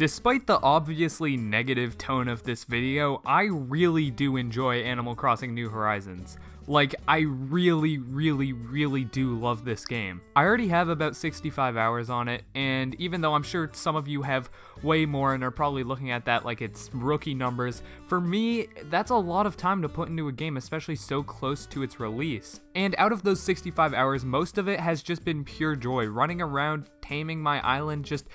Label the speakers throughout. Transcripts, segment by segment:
Speaker 1: Despite the obviously negative tone of this video, I really do enjoy Animal Crossing New Horizons. Like, I really do love this game. I already have about 65 hours on it, and even though I'm sure some of you have way more and are probably looking at that like it's rookie numbers, for me, that's a lot of time to put into a game, especially so close to its release. And out of those 65 hours, most of it has just been pure joy, running around, taming my island, just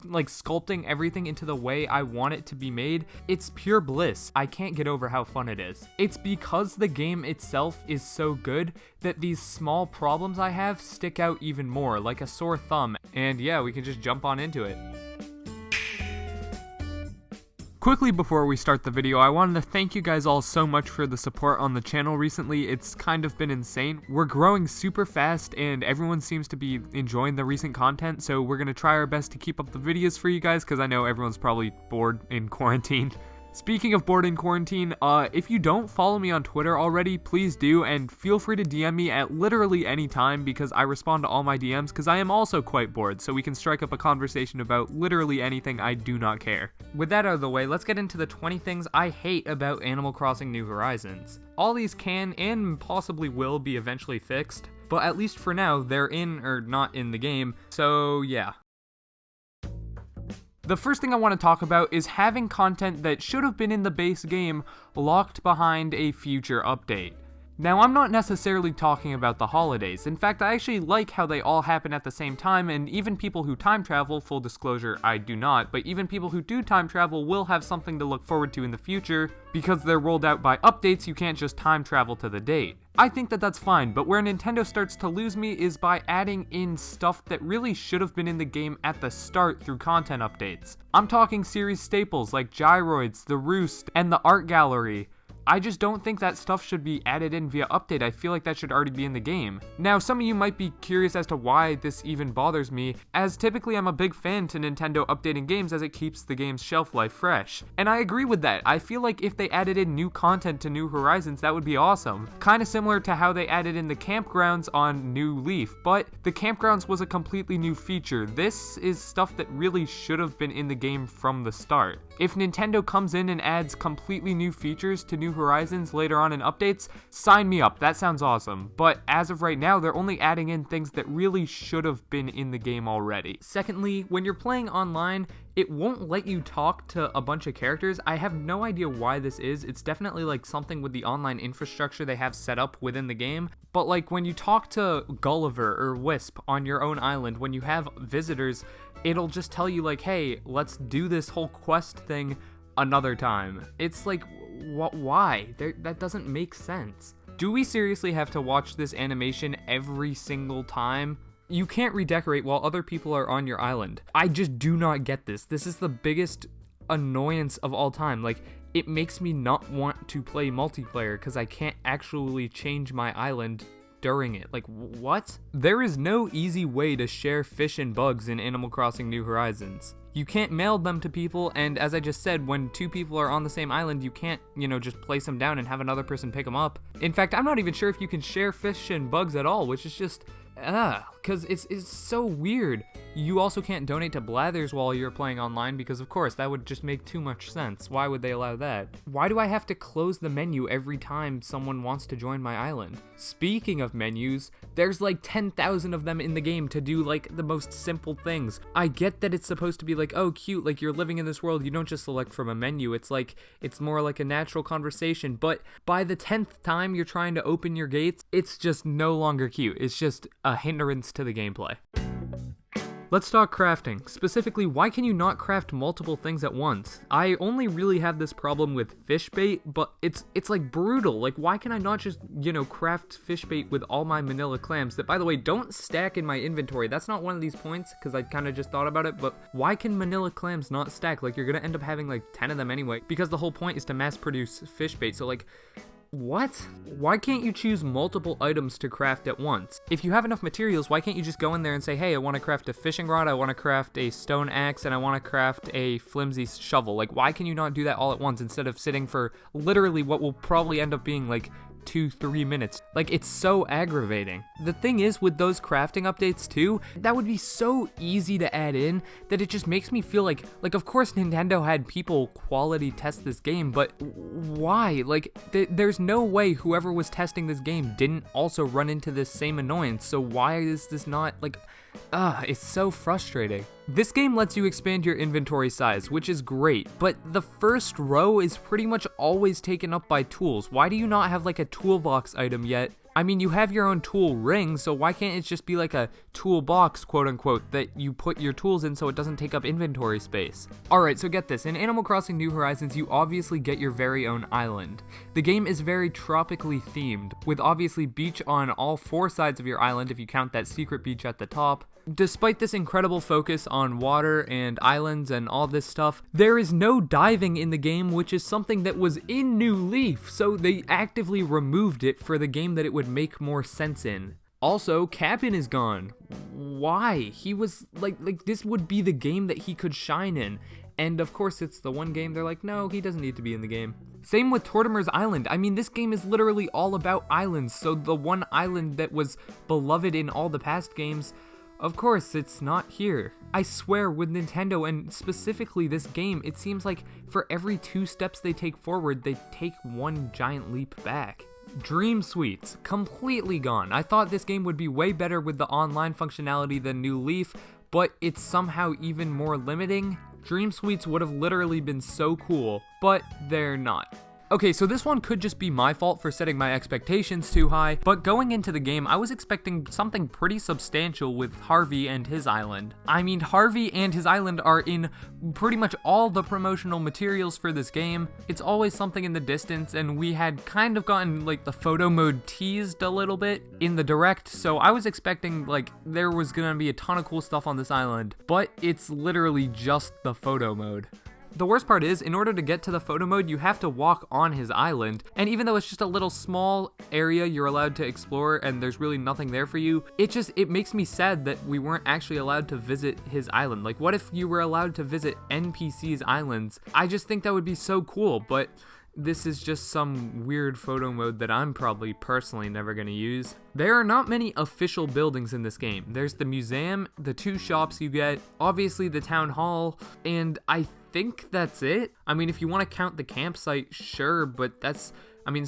Speaker 1: like sculpting everything into the way I want it to be made. It's pure bliss. I can't get over how fun it is. It's because the game itself is so good that these small problems I have stick out even more, like a sore thumb. And yeah, we can just jump on into it. Quickly before we start the video, I wanted to thank you guys all so much for the support on the channel recently. It's kind of been insane. We're growing super fast and everyone seems to be enjoying the recent content, so we're gonna try our best to keep up the videos for you guys because I know everyone's probably bored in quarantine. Speaking of bored in quarantine, if you don't follow me on Twitter already, please do, and feel free to DM me at literally any time because I respond to all my DMs because I am also quite bored, so we can strike up a conversation about literally anything. I do not care. With that out of the way, let's get into the 20 things I hate about Animal Crossing New Horizons. All these can and possibly will be eventually fixed, but at least for now, they're in or not in the game, so yeah. The first thing I want to talk about is having content that should have been in the base game locked behind a future update. Now, I'm not necessarily talking about the holidays. In fact, I actually like how they all happen at the same time, and even people who time travel, full disclosure, I do not, but even people who do time travel will have something to look forward to in the future. Because they're rolled out by updates, you can't just time travel to the date. I think that that's fine, but where Nintendo starts to lose me is by adding in stuff that really should have been in the game at the start through content updates. I'm talking series staples like Gyroids, the Roost, and the Art Gallery. I just don't think that stuff should be added in via update. I feel like that should already be in the game. Now, some of you might be curious as to why this even bothers me, as typically I'm a big fan to Nintendo updating games as it keeps the game's shelf life fresh. And I agree with that. I feel like if they added in new content to New Horizons, that would be awesome. Kinda similar to how they added in the campgrounds on New Leaf, but the campgrounds was a completely new feature. This is stuff that really should have been in the game from the start. If Nintendo comes in and adds completely new features to New Horizons later on in updates, sign me up, that sounds awesome. But as of right now, they're only adding in things that really should have been in the game already. Secondly, when you're playing online, it won't let you talk to a bunch of characters. I have no idea why this is. It's definitely like something with the online infrastructure they have set up within the game. But like when you talk to Gulliver or Wisp on your own island, when you have visitors, it'll just tell you like, hey, let's do this whole quest thing another time. It's like, why? That doesn't make sense. Do we seriously have to watch this animation every single time? You can't redecorate while other people are on your island. I just do not get this. This is the biggest annoyance of all time. Like, it makes me not want to play multiplayer because I can't actually change my island during it. Like, what? There is no easy way to share fish and bugs in Animal Crossing New Horizons. You can't mail them to people, and as I just said, when two people are on the same island, you can't, just place them down and have another person pick them up. In fact, I'm not even sure if you can share fish and bugs at all, which is just, because it's so weird. You also can't donate to Blathers while you're playing online because, of course, that would just make too much sense. Why would they allow that? Why do I have to close the menu every time someone wants to join my island? Speaking of menus, there's like 10,000 of them in the game to do like the most simple things. I get that it's supposed to be like, oh, cute, like you're living in this world, you don't just select from a menu. It's like, it's more like a natural conversation, but by the 10th time you're trying to open your gates, it's just no longer cute. It's just a hindrance to the gameplay. Let's talk crafting. Specifically, why can you not craft multiple things at once? I only really have this problem with fish bait, but it's like brutal. Like, why can I not just, craft fish bait with all my manila clams that, by the way, don't stack in my inventory? That's not one of these points, because I kind of just thought about it, but why can manila clams not stack? Like, you're gonna end up having like 10 of them anyway, because the whole point is to mass produce fish bait, so like, what? Why can't you choose multiple items to craft at once? If you have enough materials, why can't you just go in there and say, hey, I want to craft a fishing rod, I want to craft a stone axe, and I want to craft a flimsy shovel? Like, why can you not do that all at once instead of sitting for literally what will probably end up being like 2-3 minutes. Like, it's so aggravating. The thing is, with those crafting updates too, that would be so easy to add in that it just makes me feel like of course Nintendo had people quality test this game, but why? Like, there's no way whoever was testing this game didn't also run into this same annoyance, so why is this not, like, it's so frustrating. This game lets you expand your inventory size, which is great, but the first row is pretty much always taken up by tools. Why do you not have like a toolbox item yet? I mean, you have your own tool ring, so why can't it just be like a toolbox, quote unquote, that you put your tools in so it doesn't take up inventory space? Alright, so get this, in Animal Crossing New Horizons, you obviously get your very own island. The game is very tropically themed, with obviously beach on all 4 sides of your island if you count that secret beach at the top. Despite this incredible focus on water and islands and all this stuff, there is no diving in the game, which is something that was in New Leaf, so they actively removed it for the game that it would make more sense in. Also, Cap'n is gone. Why? He was, like this would be the game that he could shine in. And of course it's the one game they're like, no, he doesn't need to be in the game. Same with Tortimer's Island. I mean, this game is literally all about islands, so the one island that was beloved in all the past games, of course, it's not here. I swear, with Nintendo, and specifically this game, it seems like for every 2 steps they take forward, they take 1 giant leap back. Dream Suites, completely gone. I thought this game would be way better with the online functionality than New Leaf, but it's somehow even more limiting. Dream Suites would have literally been so cool, but they're not. Okay, so this one could just be my fault for setting my expectations too high, but going into the game, I was expecting something pretty substantial with Harvey and his island. I mean, Harvey and his island are in pretty much all the promotional materials for this game. It's always something in the distance, and we had kind of gotten like the photo mode teased a little bit in the direct, so I was expecting like there was gonna be a ton of cool stuff on this island, but it's literally just the photo mode. The worst part is, in order to get to the photo mode, you have to walk on his island, and even though it's just a little small area you're allowed to explore and there's really nothing there for you, it makes me sad that we weren't actually allowed to visit his island. Like, what if you were allowed to visit NPCs' islands? I just think that would be so cool, but this is just some weird photo mode that I'm probably personally never going to use. There are not many official buildings in this game. There's the museum, the 2 shops you get, obviously the town hall, and I think that's it. I mean, if you want to count the campsite, sure, but it's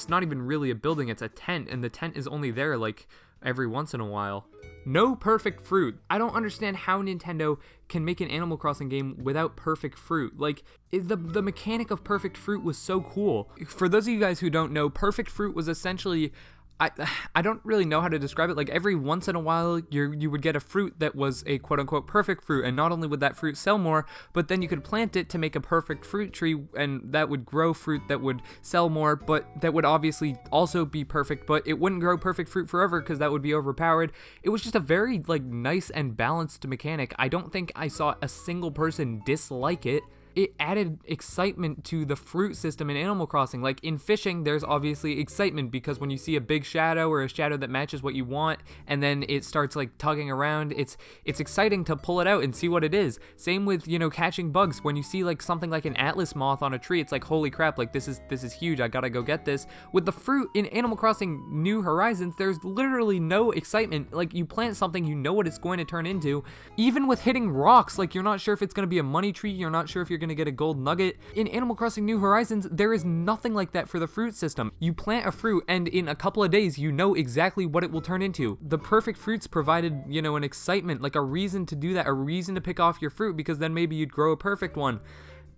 Speaker 1: not even really a building, it's a tent, and the tent is only there like every once in a while. No perfect fruit. I don't understand how Nintendo can make an Animal Crossing game without perfect fruit. Like, the mechanic of perfect fruit was so cool. For those of you guys who don't know, perfect fruit was essentially, I don't really know how to describe it. Like, every once in a while, you would get a fruit that was a quote-unquote perfect fruit, and not only would that fruit sell more, but then you could plant it to make a perfect fruit tree, and that would grow fruit that would sell more, but that would obviously also be perfect, but it wouldn't grow perfect fruit forever because that would be overpowered. It was just a very, like, nice and balanced mechanic. I don't think I saw a single person dislike it. It added excitement to the fruit system in Animal Crossing. Like, in fishing, there's obviously excitement because when you see a big shadow or a shadow that matches what you want, and then it starts like tugging around, it's exciting to pull it out and see what it is. Same with, catching bugs. When you see like something like an Atlas moth on a tree, it's like, holy crap, like this is huge, I gotta go get this. With the fruit in Animal Crossing New Horizons, there's literally no excitement. Like, you plant something, you know what it's going to turn into. Even with hitting rocks, like, you're not sure if it's gonna be a money tree, you're not sure if you're gonna get a gold nugget. In Animal Crossing New Horizons, there is nothing like that for the fruit system. You plant a fruit, and in a couple of days, you know exactly what it will turn into. The perfect fruits provided, an excitement, like a reason to do that, a reason to pick off your fruit, because then maybe you'd grow a perfect one.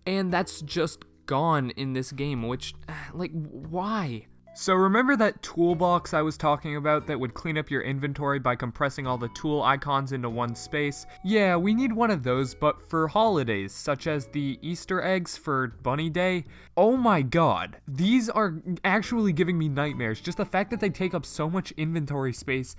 Speaker 1: And that's just gone in this game, which, like, why? So remember that toolbox I was talking about that would clean up your inventory by compressing all the tool icons into one space? Yeah, we need one of those, but for holidays, such as the Easter eggs for Bunny Day. Oh my god, these are actually giving me nightmares. Just the fact that they take up so much inventory space.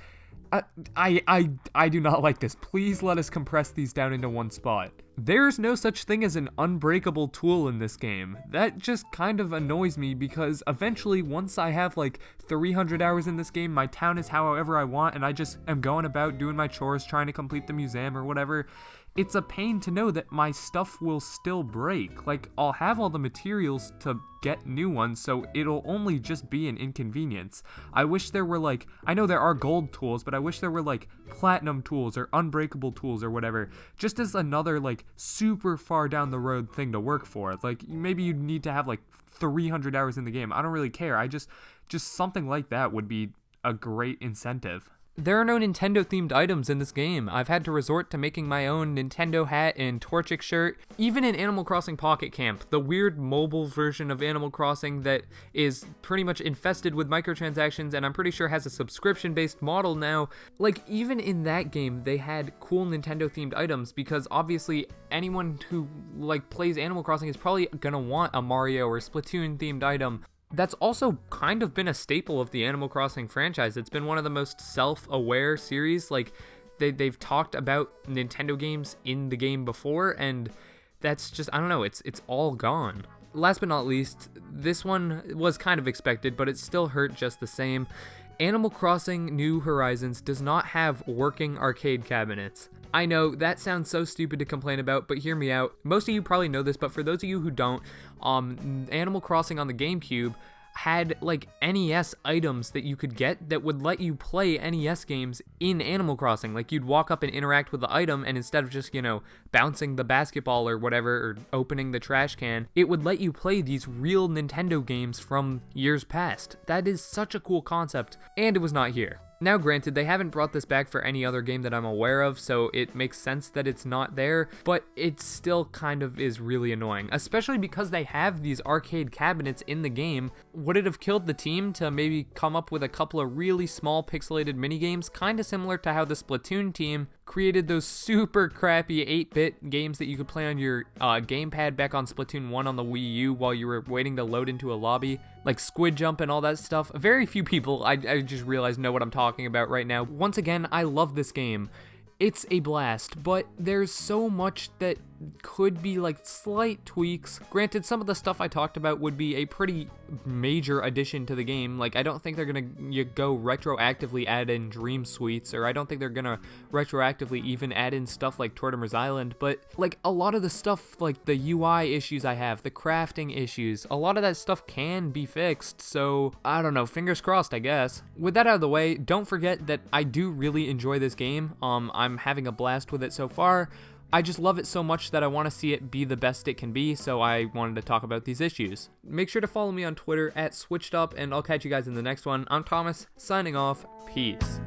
Speaker 1: I do not like this. Please let us compress these down into one spot. There's no such thing as an unbreakable tool in this game. That just kind of annoys me because eventually, once I have like 300 hours in this game, my town is however I want, and I just am going about doing my chores, trying to complete the museum or whatever. it's a pain to know that my stuff will still break. Like, I'll have all the materials to get new ones, so it'll only just be an inconvenience. I wish there were like, I know there are gold tools, but I wish there were like platinum tools or unbreakable tools or whatever, just as another like super far down the road thing to work for. Like, maybe you need to have like 300 hours in the game. I don't really care. Just something like that would be a great incentive. There are no Nintendo-themed items in this game. I've had to resort to making my own Nintendo hat and Torchic shirt. Even in Animal Crossing Pocket Camp, the weird mobile version of Animal Crossing that is pretty much infested with microtransactions and I'm pretty sure has a subscription-based model now, like, even in that game, they had cool Nintendo-themed items because obviously anyone who, like, plays Animal Crossing is probably gonna want a Mario or Splatoon-themed item. That's also kind of been a staple of the Animal Crossing franchise. It's been one of the most self-aware series. Like, they've talked about Nintendo games in the game before, and that's just, I don't know, it's all gone. Last but not least, this one was kind of expected, but it still hurt just the same. Animal Crossing New Horizons does not have working arcade cabinets. I know, that sounds so stupid to complain about, but hear me out. Most of you probably know this, but for those of you who don't, Animal Crossing on the GameCube had like NES items that you could get that would let you play NES games in Animal Crossing. Like, you'd walk up and interact with the item, and instead of just, bouncing the basketball or whatever, or opening the trash can, it would let you play these real Nintendo games from years past. That is such a cool concept, and it was not here. Now, granted, they haven't brought this back for any other game that I'm aware of, so it makes sense that it's not there, but it still kind of is really annoying, especially because they have these arcade cabinets in the game. Would it have killed the team to maybe come up with a couple of really small pixelated minigames, kind of similar to how the Splatoon team created those super crappy 8-bit games that you could play on your gamepad back on Splatoon 1 on the Wii U while you were waiting to load into a lobby, like Squid Jump and all that stuff. Very few people, I just realized, know what I'm talking about right now. Once again, I love this game. It's a blast, but there's so much that could be like slight tweaks. Granted, some of the stuff I talked about would be a pretty major addition to the game. Like, I don't think they're gonna go retroactively add in Dream Suites, or I don't think they're gonna retroactively even add in stuff like Tortimer's Island, but like a lot of the stuff, like the UI issues I have, the crafting issues, a lot of that stuff can be fixed, so I don't know, fingers crossed, I guess. With that out of the way, don't forget that I do really enjoy this game. I'm having a blast with it so far. I just love it so much that I want to see it be the best it can be, so I wanted to talk about these issues. Make sure to follow me on Twitter @SwitchedUp, and I'll catch you guys in the next one. I'm Thomas, signing off. Peace.